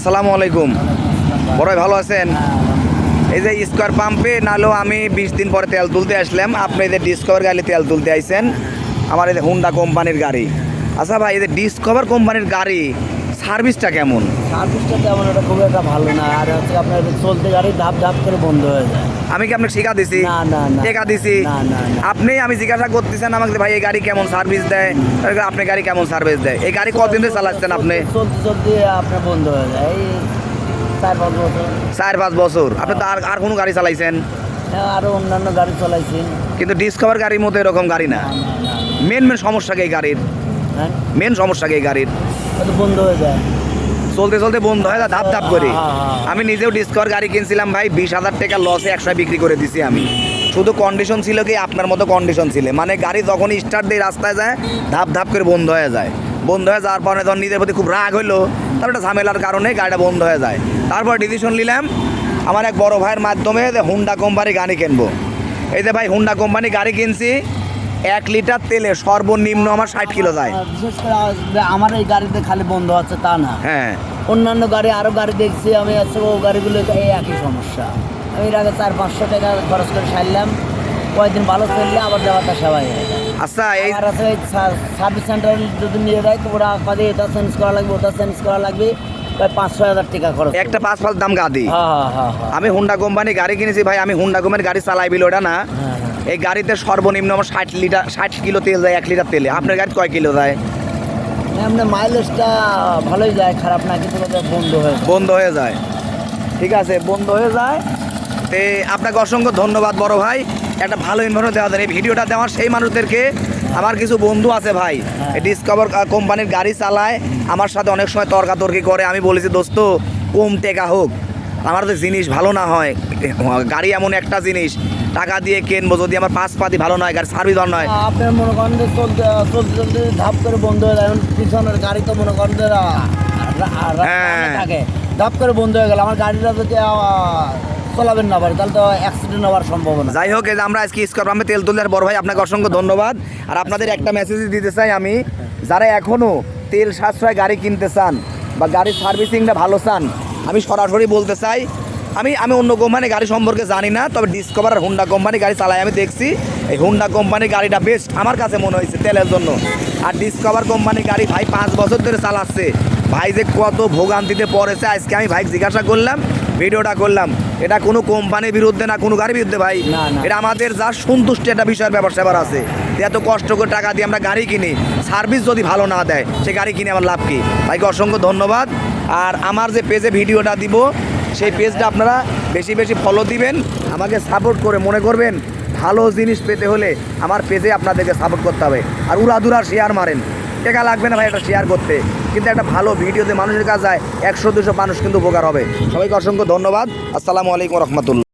আসসালামু আলাইকুম। বড় ভাই ভালো আছেন? এই যে স্কোয়ার পাম্পে নাহলেও আমি 20 দিন পরে তেল তুলতে আসলাম। আপনি এই যে ডিসকভার গাড়ি তেল তুলতে আইছেন, আমার এই যে হুন্ডা কোম্পানির গাড়ি। আচ্ছা ভাই, এই যে ডিসকভার কোম্পানির গাড়ি সার্ভিসটা কেমন? সার্ভিসটা তেমন একটা খুব একটা ভালো না। আর হচ্ছে আপনার চলতে গাড়ি ধাপ ধাপ করে বন্ধ হয়ে যায়। আমি কি আপনাকে শিখা দিছি? না না না টেকা দিছি? না না না। আপনি আমি জিজ্ঞাসা করতেছেন আমাকে, ভাই এই গাড়ি কেমন সার্ভিস দেয়? আপনি গাড়ি কেমন সার্ভিস দেয়? এই গাড়ি কতদিন ধরে চালাচ্ছেন আপনি? চলতে চলতে আপনার বন্ধ হয়ে যায় এই 4-5 বছর। 4-5 বছর। আপনি তো আর কোনো গাড়ি চালাইছেন? হ্যাঁ, আরো অন্যান্য গাড়ি চালাইছি। কিন্তু ডিসকভার গাড়ির মতো এরকম গাড়ি না। মেন সমস্যা কি এই গাড়ির? হ্যাঁ, মেন সমস্যা কি এই গাড়ির? হয়তো বন্ধ হয়ে যায়। চলতে চলতে বন্ধ হয়, ধাপ ধাপ করে। হ্যাঁ। আমি নিজেও ডিসকভার গাড়ি কিনছিলাম ভাই, 20,000 টাকা লসে 100 বিক্রি করে দিছি আমি। শুধু কন্ডিশন ছিল কি আপনার মতো কন্ডিশন ছিল, মানে গাড়ি যখনই স্টার্ট দিয়ে রাস্তায় যায় ধাপ ধাপ করে বন্ধ হয়ে যায়। বন্ধ হয়ে যাওয়ার পরে ধর নিজের প্রতি খুব রাগ হইলো, তারপর একটা ঝামেলার কারণে গাড়িটা বন্ধ হয়ে যায়। তারপর ডিসিশন নিলাম আমার এক বড় ভাইয়ের মাধ্যমে যে হুন্ডা কোম্পানি গাড়ি কিনবো। এই যে ভাই হুন্ডা কোম্পানি গাড়ি কিনছি, 1 লিটার তেলে সর্বনিম্ন আমার 60 কিলো যায়। বিশেষ করে আমার এই গাড়িতে খালি বন্ধ আছে তা না। হ্যাঁ, অন্যান্য গাড়ি আরো গাড়ি দেখছি আমি, আছে ও গাড়িগুলো এই একই সমস্যা। আমি এর আগে 400-500 টাকা খরচ করে সারলাম, কয়েকদিন ভালো চললে আবার দেওয়াটা সেবাই হয়ে যায়। আচ্ছা এই আর আছে সার্ভিস সেন্টার যদি নিয়ে যায় তো ওরা কাজে এটা চেঞ্জ করা লাগবে, ওটা চেঞ্জ করা লাগবে, প্রায় 5-6 হাজার টাকা খরচ। একটা 5-5 দাম গাদি। হ্যাঁ। আমি হুন্ডা কোম্পানি গাড়ি কিনেছি ভাই, আমি হুন্ডা কোম্পানির গাড়ি চালাই বিল ওটা না। এই গাড়িতে সর্বনিম্ন আমার 60 কিলো তেল যায় 1 লিটার তেলে। আপনার গাড়ি কয় কিলো যায়? এমনি মাইলেজটা ভালোই যায়, খারাপ না, কিন্তু বন্ধ হয়ে যায়। ঠিক আছে, বন্ধ হয়ে যায়। তে আপনাকে অসংখ্য ধন্যবাদ বড় ভাই, একটা ভালো ইনফরমেশন দেওয়া যায়। এই ভিডিওটা দেওয়ার সেই মানুষদেরকে, আমার কিছু বন্ধু আছে ভাই ডিসকভার কোম্পানির গাড়ি চালায়, আমার সাথে অনেক সময় তর্কাতর্কি করে। আমি বলেছি দোস্ত কম টেকা হোক, আমার তো জিনিস ভালো না হয়, গাড়ি এমন একটা জিনিস টাকা দিয়ে কিনবো, যদি আমার পাতি ভালো নয়, গাড়ি সার্ভিস ভালো নয়। আপনার মনে করেন যে চলতে চলতে ধাপ করে বন্ধ হয়ে যায়। পিছনের গাড়ি তো মনে করেন যে থাকে, ধাপ করে বন্ধ হয়ে গেল, আমার গাড়িটা যদি চলাবেন না পারে তাহলে তো অ্যাক্সিডেন্ট হওয়ার সম্ভাবনা। যাই হোক, এই যে আমরা আজকে স্কোয়ার পাম্পে তেল তুললে বড় ভাই আপনাকে অসংখ্য ধন্যবাদ। আর আপনাদের একটা মেসেজ দিতে চাই আমি, যারা এখনও তেল সাশ্রয় গাড়ি কিনতে চান বা গাড়ির সার্ভিসিংটা ভালো চান, আমি সরাসরি বলতে চাই, আমি অন্য কোম্পানি গাড়ি সম্পর্কে জানি না, তবে ডিসকভার আর হুন্ডা কোম্পানি গাড়ি চালাই আমি দেখছি। এই হুন্ডা কোম্পানির গাড়িটা বেস্ট আমার কাছে মনে হয়েছে তেলের জন্য। আর ডিসকভার কোম্পানির গাড়ি ভাই 5 বছর ধরে চালাচ্ছে, ভাই যে কত ভোগান্তিতে পড়েছে আজকে আমি ভাই জিজ্ঞাসা করলাম, ভিডিওটা করলাম। এটা কোনো কোম্পানির বিরুদ্ধে না, কোনো গাড়ির বিরুদ্ধে ভাই, এটা আমাদের যা সন্তুষ্টি একটা বিষয়ের ব্যাপার স্যাপার আছে। এত কষ্ট করে টাকা দিয়ে আমরা গাড়ি কিনি, সার্ভিস যদি ভালো না দেয় সে গাড়ি কিনে আমার লাভ কি? ভাইকে অসংখ্য ধন্যবাদ। আর আমার যে পেজে ভিডিওটা দিব সেই পেজটা আপনারা বেশি বেশি ফলো দিবেন, আমাকে সাপোর্ট করে, মনে করবেন ভালো জিনিস পেতে হলে আমার পেজে আপনাদেরকে সাপোর্ট করতে হবে। আর উড়াদুরা শেয়ার মারেন, টাকা লাগবে না ভাই একটা শেয়ার করতে, কিন্তু একটা ভালো ভিডিওতে মানুষের কাছে যায় 100-200 মানুষ কিন্তু উপকার হবে। সবাইকে অসংখ্য ধন্যবাদ। আসসালামু আলাইকুম রহমতুল্লাহ।